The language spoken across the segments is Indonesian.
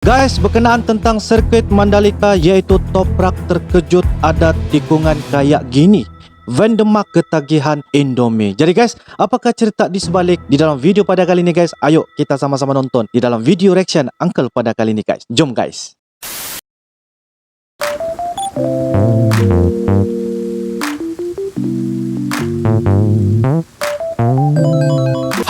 Guys, berkenaan tentang sirkuit Mandalika yaitu toprak terkejut ada tikungan kayak gini. Vandermark ketagihan Indomie. Jadi guys, apakah cerita di sebalik di dalam video pada kali ini guys? Ayo kita sama-sama nonton di dalam video reaction Uncle pada kali ini guys. Jom guys.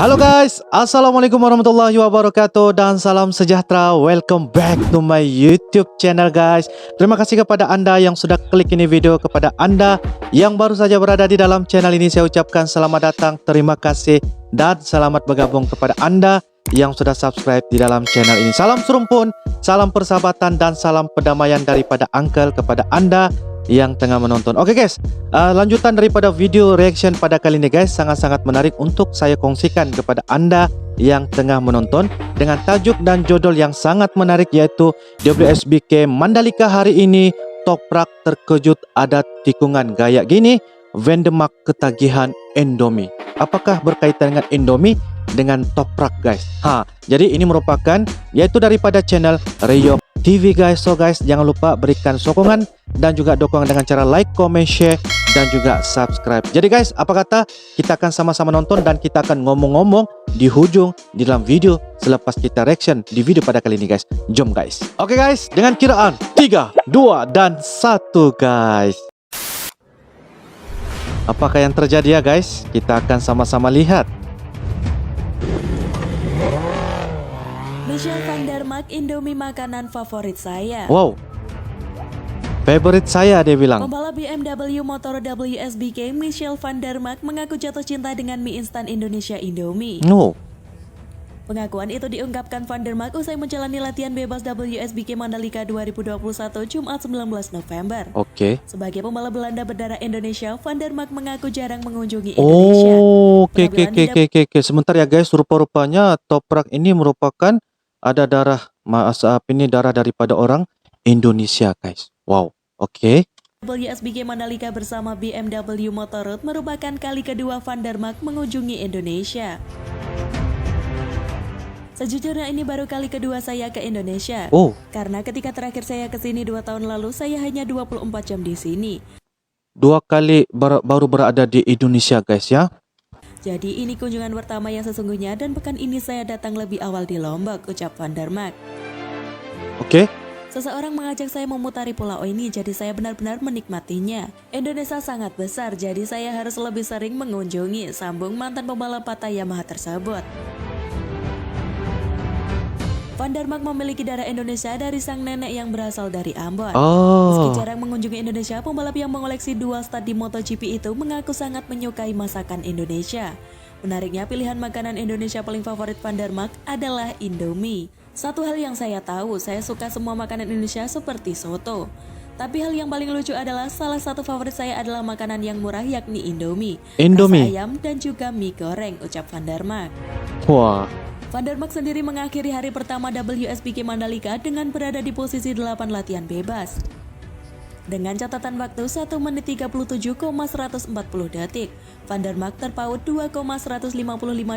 Halo guys, Assalamualaikum warahmatullahi wabarakatuh dan salam sejahtera. Welcome back to my YouTube channel guys. Terima kasih kepada anda yang sudah klik ini video. Kepada anda yang baru saja berada di dalam channel ini, saya ucapkan selamat datang, terima kasih dan selamat bergabung kepada anda yang sudah subscribe di dalam channel ini. Salam serumpun, salam persahabatan dan salam perdamaian daripada Uncle kepada anda yang tengah menonton. Oke guys, lanjutan daripada video reaction pada kali ini guys, sangat-sangat menarik untuk saya kongsikan kepada anda yang tengah menonton dengan tajuk dan judul yang sangat menarik, yaitu WSBK Mandalika hari ini toprak terkejut ada tikungan gaya gini, Vandermark ketagihan Indomie. Apakah berkaitan dengan Indomie dengan toprak guys? Jadi ini merupakan yaitu daripada channel Reyop TV guys. So guys, jangan lupa berikan sokongan dan juga dukungan dengan cara like, comment, share dan juga subscribe. Jadi guys, apa kata kita akan sama-sama nonton dan kita akan ngomong-ngomong di hujung di dalam video selepas kita reaction di video pada kali ini guys. Jom guys. Oke guys, dengan kiraan 3, 2 dan 1 guys. Apakah yang terjadi ya guys? Kita akan sama-sama lihat. Michelle Vandermark, Indomie makanan favorit saya. Wow, favorite saya dia bilang. Pembalap BMW motor WSBK Michelle Vandermark mengaku jatuh cinta dengan mie instan Indonesia Indomie. No. Pengakuan itu diungkapkan Vandermark usai menjalani latihan bebas WSBK Mandalika 2021 Jumat 19 November. Oke. Sebagai pembalap Belanda berdarah Indonesia, Vandermark mengaku jarang mengunjungi Indonesia. Oke. Sebentar ya guys, rupa-rupanya toprak ini merupakan ada darah, ini darah daripada orang Indonesia guys. Wow. Oke. WSBK Mandalika bersama BMW Motorrad merupakan kali kedua Vandermark mengunjungi Indonesia. Sejujurnya ini baru kali kedua saya ke Indonesia. Oh. Karena ketika terakhir saya ke sini 2 tahun lalu, saya hanya 24 jam di sini. 2 kali baru berada di Indonesia guys ya. Jadi ini kunjungan pertama yang sesungguhnya dan pekan ini saya datang lebih awal di Lombok, ucap Vandermark. Oke. Seseorang mengajak saya memutari pulau ini, jadi saya benar-benar menikmatinya. Indonesia sangat besar, jadi saya harus lebih sering mengunjungi, sambung mantan pembalap Pata Yamaha tersebut. Vandermark memiliki darah Indonesia dari sang nenek yang berasal dari Ambon. Meski jarang mengunjungi Indonesia, pembalap yang mengoleksi 2 stat di MotoGP itu mengaku sangat menyukai masakan Indonesia. Menariknya, pilihan makanan Indonesia paling favorit Vandermark adalah Indomie. Satu hal yang saya tahu, saya suka semua makanan Indonesia seperti soto. Tapi hal yang paling lucu adalah salah satu favorit saya adalah makanan yang murah, yakni Indomie. Rasa ayam dan juga mie goreng, ucap Vandermark. Wah. Vandermark sendiri mengakhiri hari pertama WSBK Mandalika dengan berada di posisi 8 latihan bebas. Dengan catatan waktu 1 menit 37,140 detik, Vandermark terpaut 2,155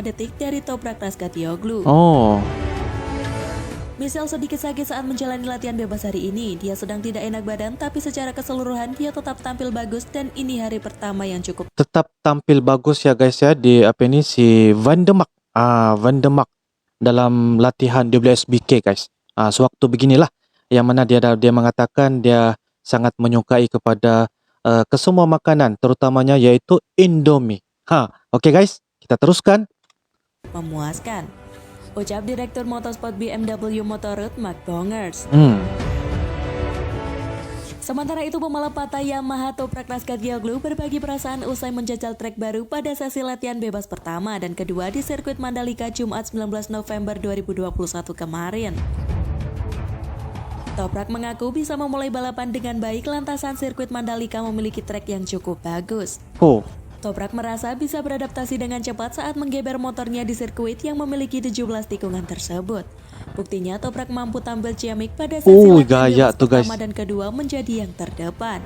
detik dari Toprak Razgatlioglu. Michelle sedikit sakit saat menjalani latihan bebas hari ini. Dia sedang tidak enak badan, tapi secara keseluruhan dia tetap tampil bagus dan ini hari pertama yang cukup. Tetap tampil bagus ya guys ya di si Vandermark. Vandermark dalam latihan WSBK guys. Sewaktu beginilah yang mana dia mengatakan dia sangat menyukai kepada kesemua makanan, terutamanya yaitu Indomie. Oke guys, kita teruskan. Memuaskan, ucap Direktur Motorsport BMW Motorrad Mark Bongers. Sementara itu, pembalap Pata Yamaha Toprak Razgatlioglu berbagi perasaan usai menjajal trek baru pada sesi latihan bebas pertama dan kedua di sirkuit Mandalika Jumat 19 November 2021 kemarin. Toprak mengaku bisa memulai balapan dengan baik lantasan sirkuit Mandalika memiliki trek yang cukup bagus. Toprak merasa bisa beradaptasi dengan cepat saat menggeber motornya di sirkuit yang memiliki 17 tikungan tersebut. Buktinya Toprak mampu tampil ciamik pada sesi latihan pertama dan kedua menjadi yang terdepan.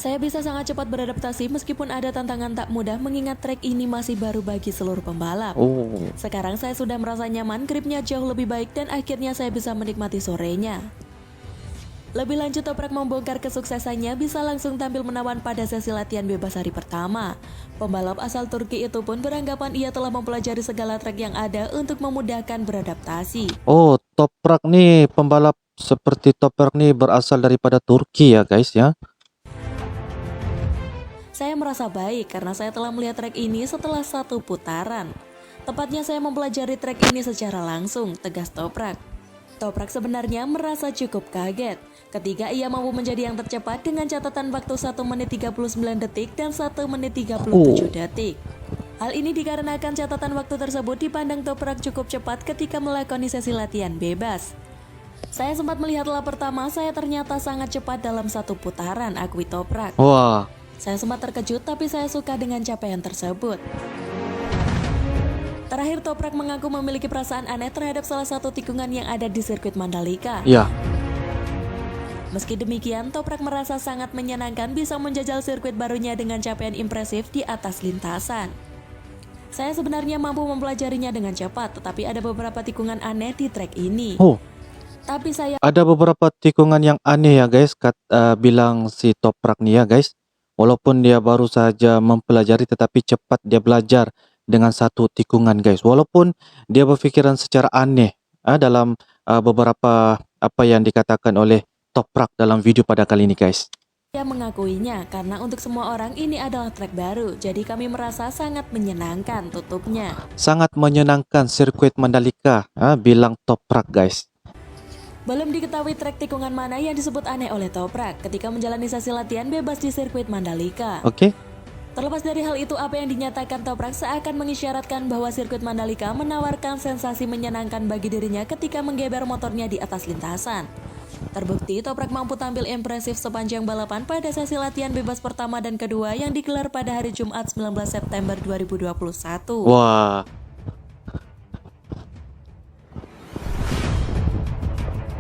Saya bisa sangat cepat beradaptasi meskipun ada tantangan tak mudah mengingat trek ini masih baru bagi seluruh pembalap. Oh, Sekarang saya sudah merasa nyaman, gripnya jauh lebih baik dan akhirnya saya bisa menikmati sorenya. Lebih lanjut, Toprak membongkar kesuksesannya bisa langsung tampil menawan pada sesi latihan bebas hari pertama. Pembalap asal Turki itu pun beranggapan ia telah mempelajari segala trek yang ada untuk memudahkan beradaptasi. oh, Toprak nih, pembalap seperti Toprak nih berasal daripada Turki ya guys ya. Saya merasa baik karena saya telah melihat trek ini setelah 1 putaran. Tepatnya saya mempelajari trek ini secara langsung, tegas Toprak. Toprak sebenarnya merasa cukup kaget ketika ia mampu menjadi yang tercepat dengan catatan waktu 1 menit 39 detik dan 1 menit 37 detik. Hal ini dikarenakan catatan waktu tersebut dipandang Toprak cukup cepat ketika melakoni sesi latihan bebas. Saya sempat melihat lap pertama, saya ternyata sangat cepat dalam 1 putaran, akui Toprak. Wah, Saya sempat terkejut tapi saya suka dengan capaian tersebut. Terakhir, Toprak mengaku memiliki perasaan aneh terhadap salah satu tikungan yang ada di sirkuit Mandalika. ya. Meski demikian, Toprak merasa sangat menyenangkan bisa menjajal sirkuit barunya dengan capaian impresif di atas lintasan. Saya sebenarnya mampu mempelajarinya dengan cepat, tetapi ada beberapa tikungan aneh di trek ini. Oh, Tapi saya ada beberapa tikungan yang aneh ya guys, bilang si Toprak nih ya guys. Walaupun dia baru saja mempelajari tetapi cepat dia belajar dengan satu tikungan guys. Walaupun dia berpikiran secara aneh dalam beberapa apa yang dikatakan oleh Toprak dalam video pada kali ini guys. mengakuinya karena untuk semua orang ini adalah trek baru, jadi kami merasa sangat menyenangkan, tutupnya. Sangat menyenangkan sirkuit Mandalika, bilang Toprak guys. Belum diketahui trek tikungan mana yang disebut aneh oleh Toprak ketika menjalani sesi latihan bebas di sirkuit Mandalika. Oke. Terlepas dari hal itu, apa yang dinyatakan Toprak seakan mengisyaratkan bahwa sirkuit Mandalika menawarkan sensasi menyenangkan bagi dirinya ketika menggeber motornya di atas lintasan. Terbukti, Toprak mampu tampil impresif sepanjang balapan pada sesi latihan bebas pertama dan kedua yang digelar pada hari Jumat 19 September 2021. Wah.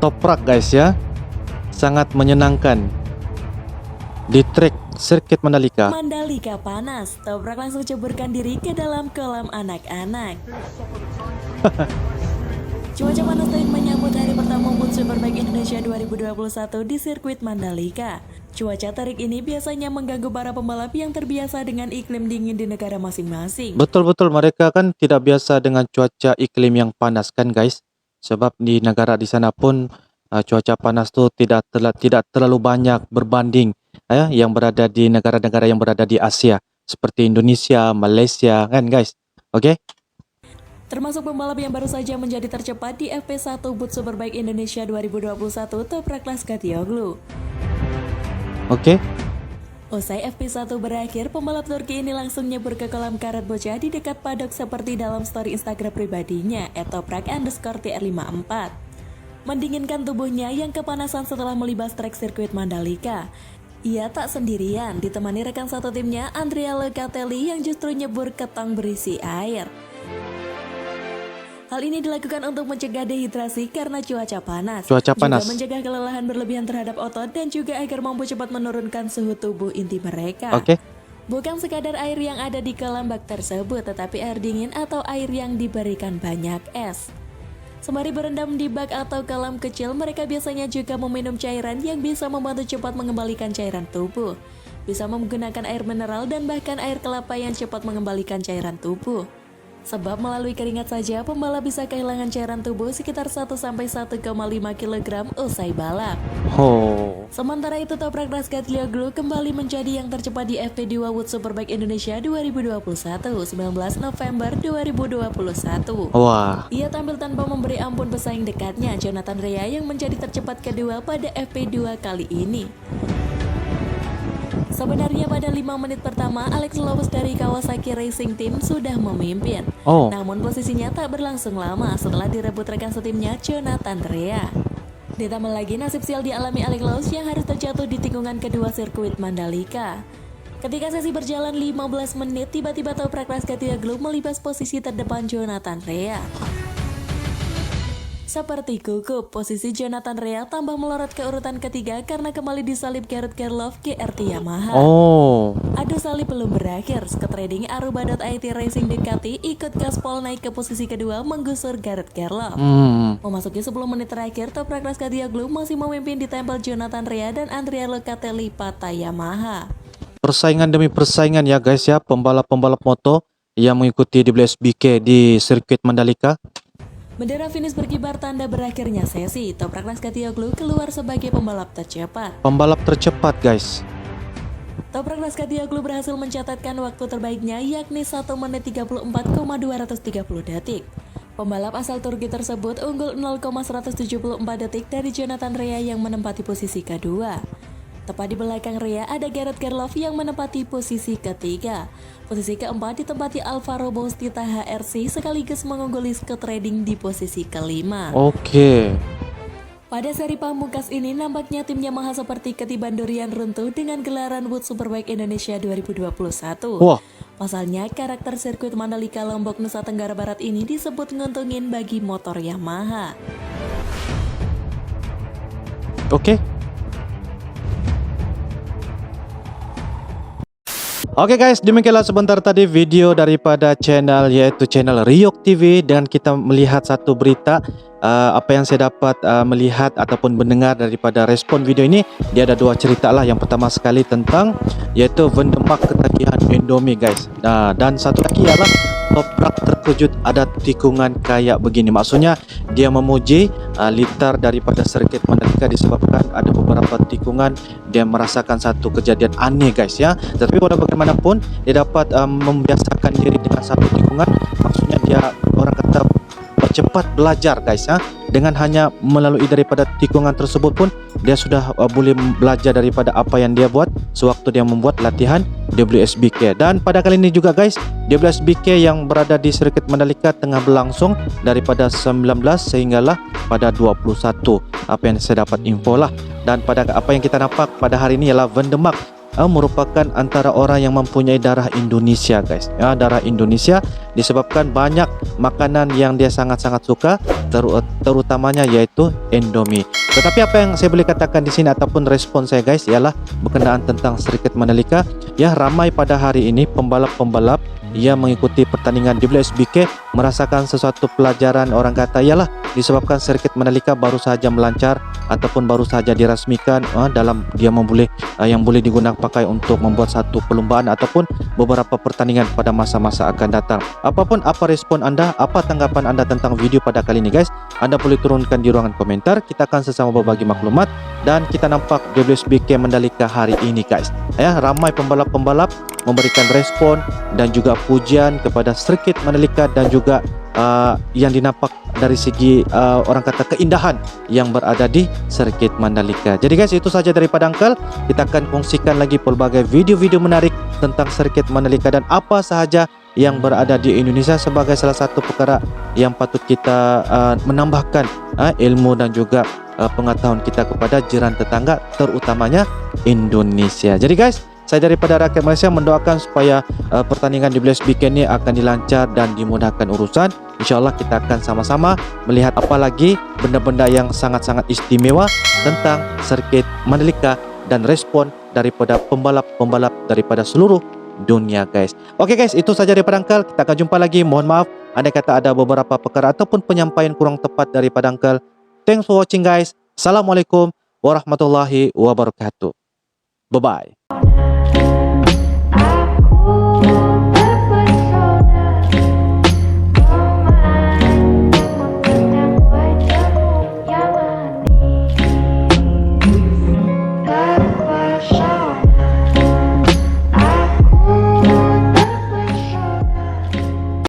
Toprak guys ya. Sangat menyenangkan di trek sirkuit Mandalika. Mandalika panas, Toprak langsung ceburkan diri ke dalam kolam anak-anak. Cuaca panas terik menyambut hari pertama World Superbike Indonesia 2021 di sirkuit Mandalika. Cuaca terik ini biasanya mengganggu para pembalap yang terbiasa dengan iklim dingin di negara masing-masing. Betul-betul mereka kan tidak biasa dengan cuaca iklim yang panas kan guys. Sebab di negara di sana pun cuaca panas tuh tidak terlalu banyak berbanding yang berada di negara-negara yang berada di Asia seperti Indonesia, Malaysia kan guys. Oke? Termasuk pembalap yang baru saja menjadi tercepat di FP1 World Superbike Indonesia 2021, Toprak Laskatioglu. Oke. Usai FP1 berakhir, pembalap Turki ini langsung nyebur ke kolam karet bocah di dekat paddock seperti dalam story Instagram pribadinya @toprak_tr54. Mendinginkan tubuhnya yang kepanasan setelah melibas trek sirkuit Mandalika. Ia tak sendirian, ditemani rekan satu timnya Andrea Locatelli yang justru nyebur ke tong berisi air. Hal ini dilakukan untuk mencegah dehidrasi karena cuaca panas. Cuaca panas. Juga mencegah kelelahan berlebihan terhadap otot dan juga agar mampu cepat menurunkan suhu tubuh inti mereka. Oke. Bukan sekadar air yang ada di kolam bak tersebut, tetapi air dingin atau air yang diberikan banyak es. Sembari berendam di bak atau kolam kecil, mereka biasanya juga meminum cairan yang bisa membantu cepat mengembalikan cairan tubuh. Bisa menggunakan air mineral dan bahkan air kelapa yang cepat mengembalikan cairan tubuh. Sebab melalui keringat saja, pembalap bisa kehilangan cairan tubuh sekitar 1-1,5 kg usai balap. Oh. Sementara itu, Toprak Laskatioglu kembali menjadi yang tercepat di FP2 World Superbike Indonesia 2021, 19 November 2021. Wah. Ia tampil tanpa memberi ampun pesaing dekatnya, Jonathan Rea, yang menjadi tercepat kedua pada FP2 kali ini. Sebenarnya pada 5 menit pertama, Alex Lowes dari Kawasaki Racing Team sudah memimpin. Oh. Namun posisinya tak berlangsung lama setelah direbut rekan setimnya Jonathan Rea. Ditambah lagi nasib sial dialami Alex Lowes yang harus terjatuh di tikungan kedua sirkuit Mandalika. Ketika sesi berjalan 15 menit, tiba-tiba Toprak Laskatioglu melibas posisi terdepan Jonathan Rea. Seperti gugup, posisi Jonathan Rea tambah melorot ke urutan ketiga karena kembali disalip Garrett Gerloff GRT Yamaha. Oh, Adu salib belum berakhir, Sketrading Aruba.it Racing Ducati ikut gaspol naik ke posisi kedua menggusur Garrett Gerloff. Memasuki 10 menit terakhir, Toprak Razgatlioglu masih memimpin di tempel Jonathan Rea dan Andrea Locatelli Pata Yamaha. persaingan demi persaingan ya guys ya, pembalap-pembalap moto yang mengikuti WSBK di sirkuit Mandalika. Bendera finish berkibar tanda berakhirnya sesi. Toprak Razgatlioglu keluar sebagai pembalap tercepat. Pembalap tercepat guys. Toprak Razgatlioglu berhasil mencatatkan waktu terbaiknya yakni 1 menit 34,230 detik. Pembalap asal Turki tersebut unggul 0,174 detik dari Jonathan Rea yang menempati posisi kedua. Tepat di belakang Rea ada Garrett Gerloff yang menempati posisi ketiga. Posisi keempat ditempati Alvaro Bautista HRC sekaligus mengungguli Sketrading di posisi kelima. Oke. Pada seri pamungkas ini nampaknya tim Yamaha seperti ketiban durian runtuh dengan gelaran World Superbike Indonesia 2021. Wah. Pasalnya karakter sirkuit Mandalika Lombok Nusa Tenggara Barat ini disebut nguntungin bagi motor Yamaha. Oke. Oke guys, demikianlah sebentar tadi video daripada channel yaitu channel Riok TV dengan kita melihat satu berita. Apa yang saya dapat melihat ataupun mendengar daripada respon video ini, dia ada dua cerita lah. Yang pertama sekali tentang yaitu Vendemak ketagihan Indomie guys. Dan satu lagi ialah Toprak terkejut ada tikungan kayak begini. Maksudnya dia memuji liter daripada sirkuit Mandalika disebabkan ada beberapa tikungan. Dia merasakan satu kejadian aneh guys ya. Tapi walau bagaimanapun dia dapat membiasakan diri dengan satu tikungan. Maksudnya dia orang kata cepat belajar guys ya. Dengan hanya melalui daripada tikungan tersebut pun dia sudah boleh belajar daripada apa yang dia buat sewaktu dia membuat latihan WSBK. Dan pada kali ini juga guys, WSBK yang berada di sirkuit Mandalika tengah berlangsung daripada 19 sehinggalah pada 21. Apa yang saya dapat info lah. Dan pada apa yang kita nampak pada hari ini ialah Vendemak merupakan antara orang yang mempunyai darah Indonesia guys ya, darah Indonesia disebabkan banyak makanan yang dia sangat-sangat suka terutamanya yaitu Indomie. Tetapi apa yang saya boleh katakan di sini ataupun respon saya guys ialah berkenaan tentang sirkuit Mandalika ya, ramai pada hari ini pembalap-pembalap yang mengikuti pertandingan WSBK merasakan sesuatu pelajaran orang kata ialah disebabkan sirkuit Mandalika baru saja melancar ataupun baru saja dirasmikan dalam dia yang boleh digunakan pakai untuk membuat satu perlombaan ataupun beberapa pertandingan pada masa-masa akan datang. Apapun apa respon anda, apa tanggapan anda tentang video pada kali ini guys, anda boleh turunkan di ruangan komentar. Kita akan sesama berbagi maklumat dan kita nampak WSBK Mandalika hari ini guys ya, ramai pembalap-pembalap memberikan respon dan juga pujian kepada sirkuit Mandalika dan juga yang dinampak dari segi orang kata keindahan yang berada di sirkuit Mandalika. Jadi guys, itu saja daripada Uncle. Kita akan kongsikan lagi pelbagai video-video menarik tentang sirkuit Mandalika dan apa sahaja yang berada di Indonesia sebagai salah satu perkara yang patut kita menambahkan ilmu dan juga pengetahuan kita kepada jiran tetangga terutamanya Indonesia. Jadi guys, saya daripada rakyat Malaysia mendoakan supaya pertandingan di WSBK ini akan dilancar dan dimudahkan urusan. InsyaAllah kita akan sama-sama melihat apa lagi benda-benda yang sangat-sangat istimewa tentang sirkuit Mandalika dan respon daripada pembalap-pembalap daripada seluruh dunia guys. Oke guys, itu saja daripada Uncle. Kita akan jumpa lagi. Mohon maaf andai kata ada beberapa perkara ataupun penyampaian kurang tepat daripada Uncle. Thanks for watching guys. Assalamualaikum warahmatullahi wabarakatuh. Bye-bye.